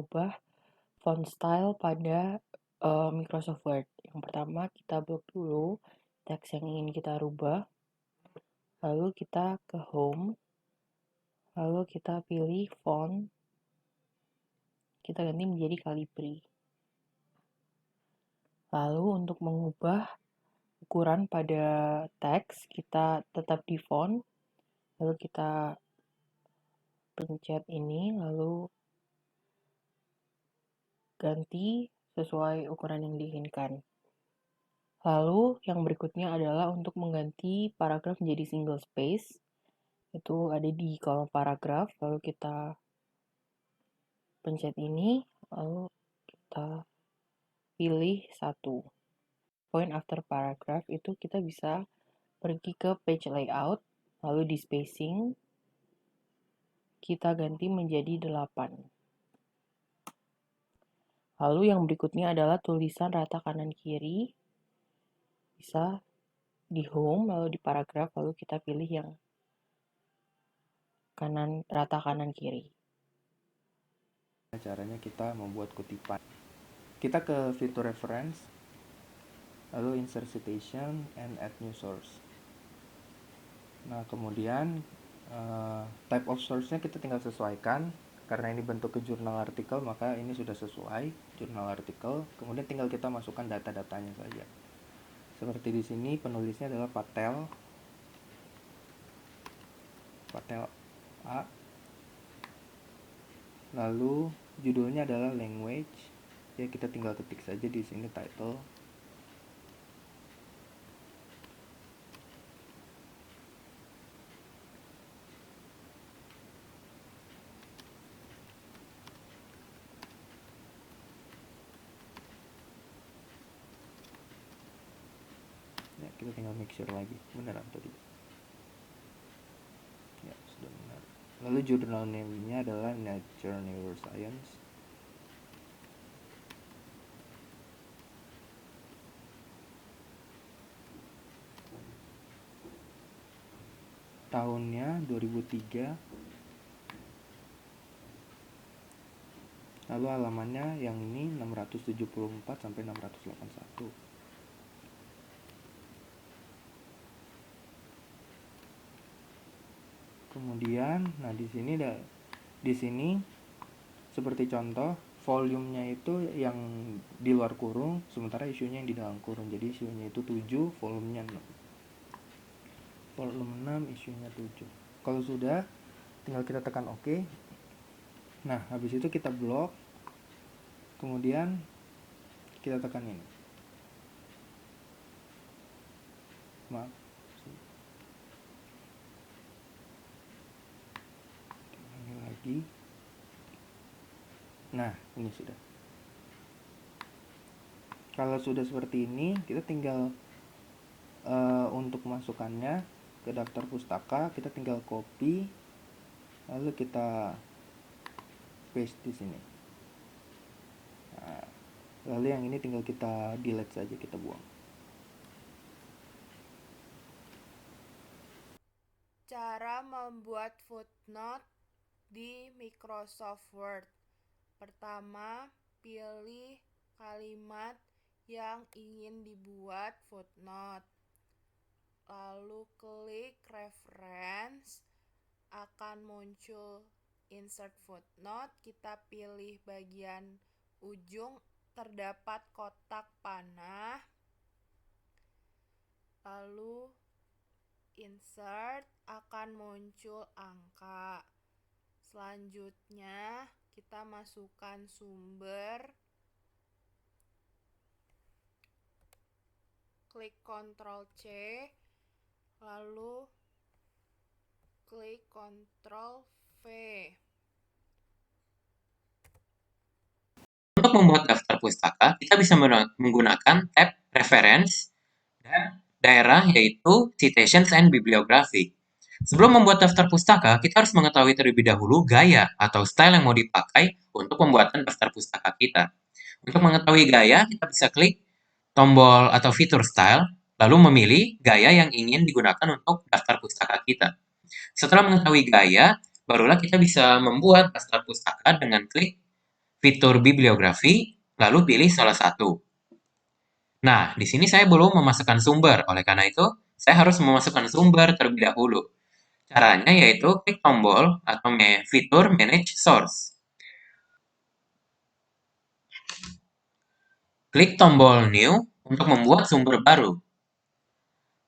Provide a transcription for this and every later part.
merubah font style pada Microsoft Word. Yang pertama, kita blok dulu teks yang ingin kita rubah. Lalu kita ke Home. Lalu kita pilih font. Kita ganti menjadi Calibri. Lalu untuk mengubah ukuran pada teks, kita tetap di font. Lalu kita pencet ini, lalu ganti sesuai ukuran yang diinginkan. Lalu yang berikutnya adalah untuk mengganti paragraf menjadi single space. Itu ada di kolom paragraf, lalu kita pencet ini, lalu kita pilih satu. Point after paragraph itu kita bisa pergi ke page layout, lalu di spacing, kita ganti menjadi 8. Lalu yang berikutnya adalah tulisan rata kanan kiri. Bisa di home, lalu di paragraf, lalu kita pilih yang rata kanan kiri. Caranya kita membuat kutipan. Kita ke fitur reference, lalu insert citation and add new source. Nah, kemudian type of source-nya kita tinggal sesuaikan. Karena ini bentuk ke jurnal artikel, maka ini sudah sesuai jurnal artikel. Kemudian tinggal kita masukkan data-datanya saja. Seperti di sini penulisnya adalah Patel A. Lalu judulnya adalah language. Ya, kita tinggal ketik saja di sini title. Ya, kita tinggal make sure lagi benar atau tidak. Ya, sudah benar. Lalu jurnal name-nya adalah Nature Neuroscience. Tahunnya 2003. Lalu halamannya yang ini 674 sampai 681. Kemudian, nah di sini seperti contoh volumenya itu yang di luar kurung, sementara isunya yang di dalam kurung. Jadi isunya itu 7, volumenya 6. Volume 6, isunya 7. Kalau sudah, tinggal kita tekan OK. Nah, habis itu kita blok. Kemudian kita tekan ini. Maaf. Ini lagi. Nah, ini sudah. Kalau sudah seperti ini, kita tinggal untuk masukkannya ke daftar pustaka, kita tinggal copy, lalu kita paste di sini. Nah, lalu yang ini tinggal kita delete saja, kita buang. Cara membuat footnote di Microsoft Word. Pertama, pilih kalimat yang ingin dibuat footnote. Lalu klik reference, akan muncul insert footnote. Kita pilih bagian ujung, terdapat kotak panah. Lalu insert, akan muncul angka. Selanjutnya kita masukkan sumber, klik Ctrl C, lalu klik Ctrl V. Untuk membuat daftar pustaka, kita bisa menggunakan tab Reference dan daerah yaitu Citations and Bibliography. Sebelum membuat daftar pustaka, kita harus mengetahui terlebih dahulu gaya atau style yang mau dipakai untuk pembuatan daftar pustaka kita. Untuk mengetahui gaya, kita bisa klik tombol atau fitur style, lalu memilih gaya yang ingin digunakan untuk daftar pustaka kita. Setelah mengetahui gaya, barulah kita bisa membuat daftar pustaka dengan klik fitur bibliografi, lalu pilih salah satu. Nah, di sini saya belum memasukkan sumber, oleh karena itu saya harus memasukkan sumber terlebih dahulu. Caranya yaitu klik tombol atau fitur Manage Source. Klik tombol New untuk membuat sumber baru.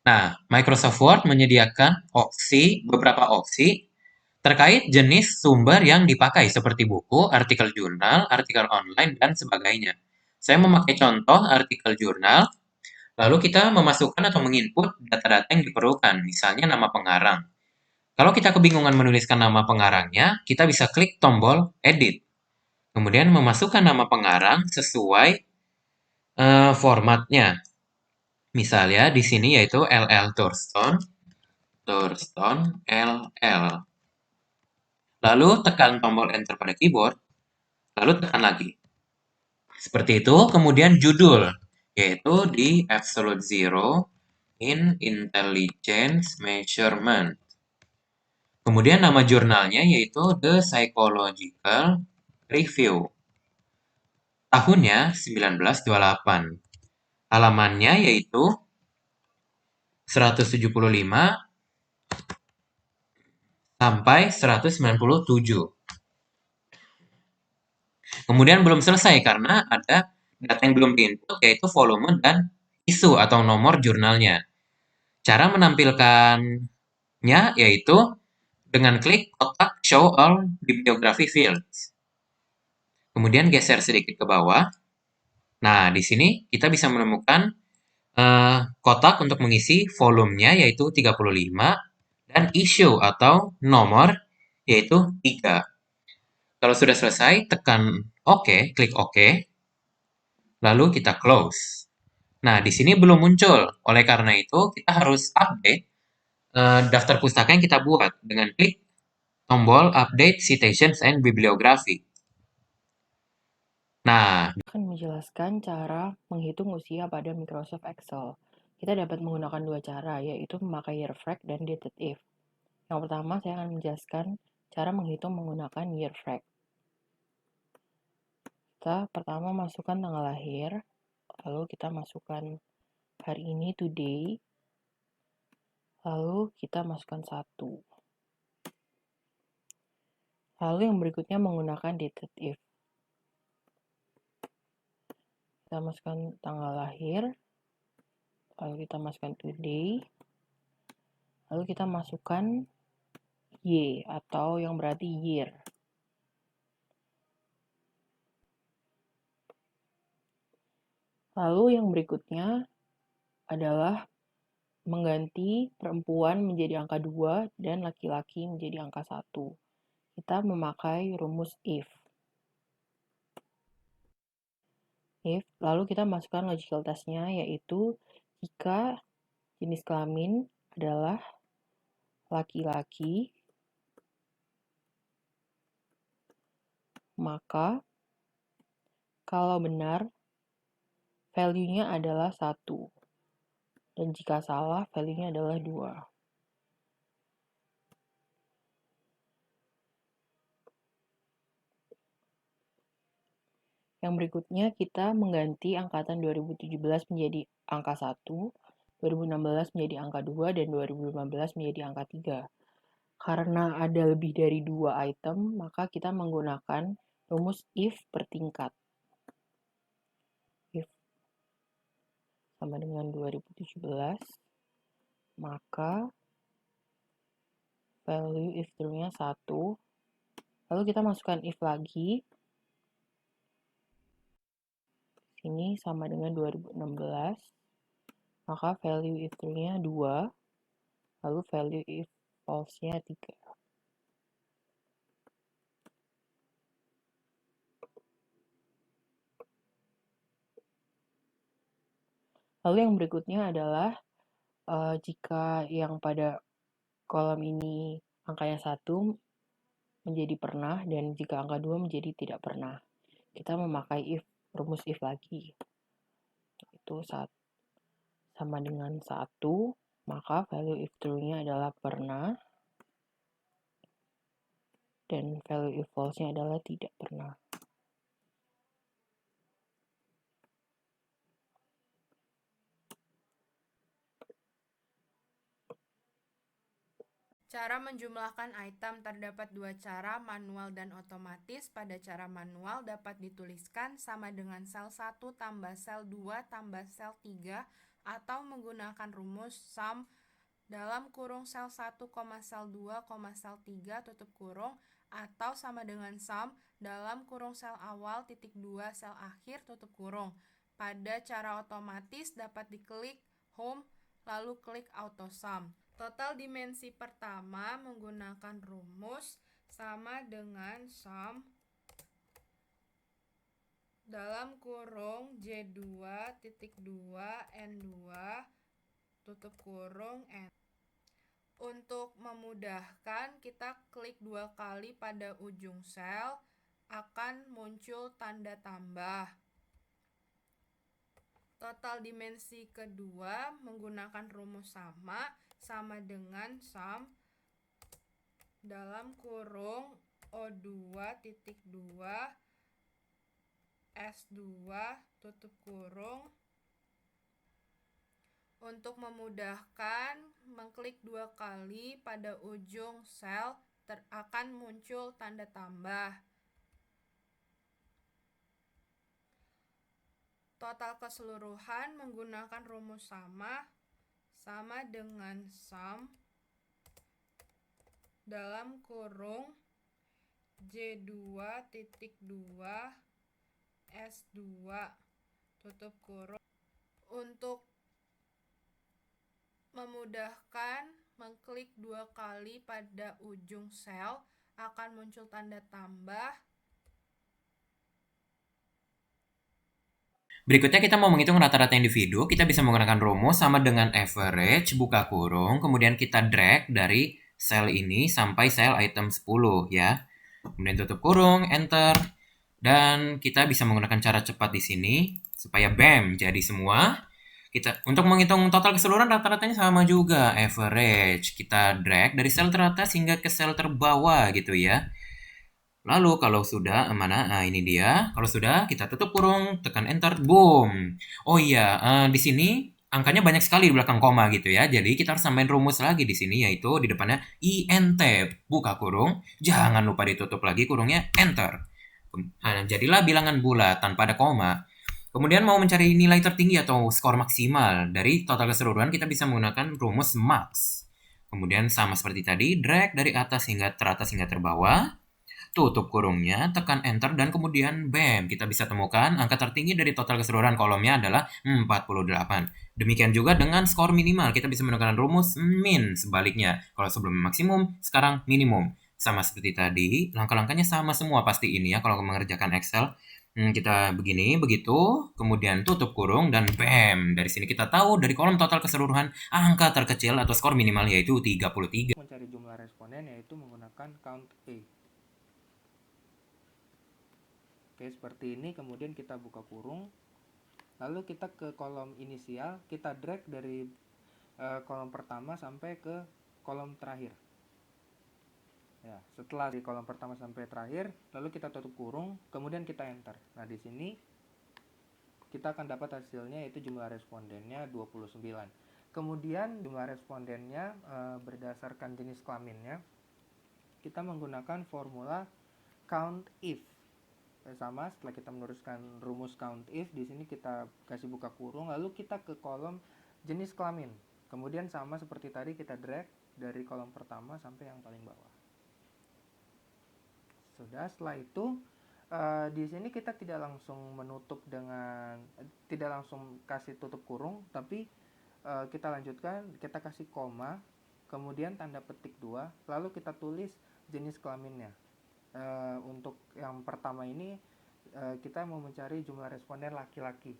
Nah, Microsoft Word menyediakan beberapa opsi terkait jenis sumber yang dipakai seperti buku, artikel jurnal, artikel online, dan sebagainya. Saya memakai contoh artikel jurnal, lalu kita memasukkan atau menginput data-data yang diperlukan, misalnya nama pengarang. Kalau kita kebingungan menuliskan nama pengarangnya, kita bisa klik tombol Edit. Kemudian memasukkan nama pengarang sesuai formatnya. Misalnya di sini yaitu LL Thurston LL. Lalu tekan tombol Enter pada keyboard, lalu tekan lagi. Seperti itu, kemudian judul, yaitu di Absolute Zero in Intelligence Measurement. Kemudian nama jurnalnya yaitu The Psychological Review. Tahunnya 1928. Halamannya yaitu 175 sampai 197. Kemudian belum selesai karena ada data yang belum diinput yaitu volume dan isu atau nomor jurnalnya. Cara menampilkannya yaitu dengan klik kotak Show All Bibliography Fields. Kemudian geser sedikit ke bawah. Nah, di sini kita bisa menemukan kotak untuk mengisi volumenya yaitu 35 dan issue atau nomor yaitu 3. Kalau sudah selesai, tekan OK, klik OK, lalu kita close. Nah, di sini belum muncul. Oleh karena itu, kita harus update daftar pustaka yang kita buat dengan klik tombol Update Citations and Bibliography. Nah, Akan menjelaskan cara menghitung usia pada Microsoft Excel. Kita dapat menggunakan dua cara, yaitu memakai year-frac dan dated if. Yang pertama, saya akan menjelaskan cara menghitung menggunakan year-frac. Kita pertama masukkan tanggal lahir, lalu kita masukkan hari ini, today, lalu kita masukkan 1. Lalu yang berikutnya menggunakan dated if. Kita masukkan tanggal lahir, lalu kita masukkan today, lalu kita masukkan Y atau yang berarti year. Lalu yang berikutnya adalah mengganti perempuan menjadi angka 2 dan laki-laki menjadi angka 1. Kita memakai rumus if. Lalu kita masukkan logical test-nya, yaitu jika jenis kelamin adalah laki-laki, maka kalau benar, value-nya adalah 1. Dan jika salah, value-nya adalah 2. Yang berikutnya, kita mengganti angkatan 2017 menjadi angka 1, 2016 menjadi angka 2, dan 2015 menjadi angka 3. Karena ada lebih dari 2 item, maka kita menggunakan rumus if per tingkat. If sama dengan 2017, maka value if true-nya 1. Lalu kita masukkan if lagi. Ini sama dengan 2016, maka value if true-nya 2. Lalu value if false-nya 3. Lalu yang berikutnya adalah jika yang pada kolom ini angkanya 1 menjadi pernah dan jika angka 2 menjadi tidak pernah. Kita memakai rumus if lagi. Itu sama dengan 1, maka value if true-nya adalah pernah dan value if false-nya adalah tidak pernah. Cara menjumlahkan item terdapat dua cara, manual dan otomatis. Pada cara manual dapat dituliskan sama dengan sel 1 tambah sel 2 tambah sel 3 atau menggunakan rumus sum dalam kurung sel 1, sel 2, sel 3 tutup kurung atau sama dengan sum dalam kurung sel awal titik 2 sel akhir tutup kurung. Pada cara otomatis dapat diklik home lalu klik auto sum. Total dimensi pertama menggunakan rumus sama dengan sum dalam kurung J2 titik 2 N2 tutup kurung N. Untuk memudahkan, kita klik 2 kali pada ujung sel, akan muncul tanda tambah. Total dimensi kedua menggunakan rumus sama dengan sum dalam kurung O2 titik 2 S2 tutup kurung. Untuk memudahkan, mengklik 2 kali pada ujung sel akan muncul tanda tambah. Total keseluruhan menggunakan rumus sama dengan sum dalam kurung J2 titik 2 S2 tutup kurung. Untuk memudahkan, mengklik 2 kali pada ujung sel akan muncul tanda tambah. Berikutnya kita mau menghitung rata-rata individu, kita bisa menggunakan rumus sama dengan average, buka kurung, kemudian kita drag dari sel ini sampai sel item 10 ya. Kemudian tutup kurung, enter, dan kita bisa menggunakan cara cepat di sini supaya bam jadi semua. Untuk menghitung total keseluruhan rata-ratanya sama juga, average. Kita drag dari sel teratas hingga ke sel terbawah gitu ya. Lalu kalau sudah, nah ini dia. Kalau sudah, kita tutup kurung, tekan enter, boom. Oh iya, di sini angkanya banyak sekali di belakang koma gitu ya. Jadi kita harus tambahin rumus lagi di sini, yaitu di depannya int, buka kurung, jangan lupa ditutup lagi kurungnya, enter. Nah, jadilah bilangan bulat tanpa ada koma. Kemudian mau mencari nilai tertinggi atau skor maksimal dari total keseluruhan, kita bisa menggunakan rumus max. Kemudian sama seperti tadi, drag dari atas hingga teratas hingga terbawah. Tutup kurungnya, tekan enter, dan kemudian bam, kita bisa temukan angka tertinggi dari total keseluruhan kolomnya adalah 48. Demikian juga dengan skor minimal, kita bisa menggunakan rumus min sebaliknya. Kalau sebelumnya maksimum, sekarang minimum. Sama seperti tadi, langkah-langkahnya sama semua pasti ini ya kalau mengerjakan Excel. Kita begini, begitu, kemudian tutup kurung, dan bam, dari sini kita tahu dari kolom total keseluruhan angka terkecil atau skor minimal yaitu 33. Mencari jumlah responden yaitu menggunakan count A. Oke, seperti ini. Kemudian kita buka kurung, lalu kita ke kolom inisial, kita drag dari kolom pertama sampai ke kolom terakhir. Ya, setelah di kolom pertama sampai terakhir, lalu kita tutup kurung, kemudian kita enter. Nah, di sini kita akan dapat hasilnya yaitu jumlah respondennya 29. Kemudian jumlah respondennya berdasarkan jenis kelaminnya, kita menggunakan formula count if. Sama, setelah kita meneruskan rumus count if, di sini kita kasih buka kurung, lalu kita ke kolom jenis kelamin. Kemudian sama seperti tadi, kita drag dari kolom pertama sampai yang paling bawah. Sudah, setelah itu di sini kita tidak langsung menutup dengan tidak langsung kasih tutup kurung, tapi kita lanjutkan, kita kasih koma, kemudian tanda petik 2, lalu kita tulis jenis kelaminnya. Untuk yang pertama ini kita mau mencari jumlah responden laki-laki.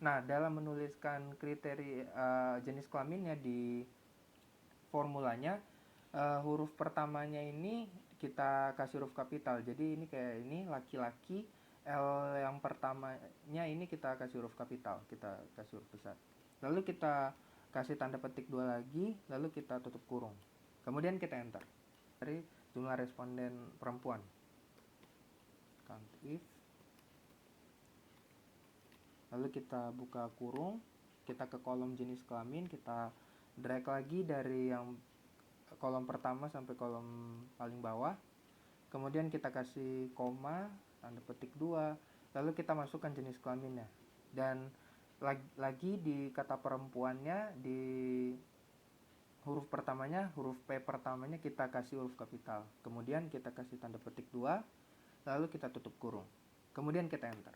Nah, dalam menuliskan kriteria jenis kelaminnya di formulanya, huruf pertamanya ini kita kasih huruf kapital. Jadi ini kayak ini laki-laki, L yang pertamanya ini kita kasih huruf kapital, kita kasih huruf besar. Lalu kita kasih tanda petik 2 lagi, lalu kita tutup kurung. Kemudian kita enter. Dari jumlah responden perempuan. Count if. Lalu kita buka kurung, kita ke kolom jenis kelamin, kita drag lagi dari yang kolom pertama sampai kolom paling bawah, kemudian kita kasih koma, tanda petik 2, lalu kita masukkan jenis kelaminnya. Dan lagi di kata perempuannya, di huruf pertamanya, huruf P pertamanya kita kasih huruf kapital. Kemudian kita kasih tanda petik 2, lalu kita tutup kurung. Kemudian kita enter.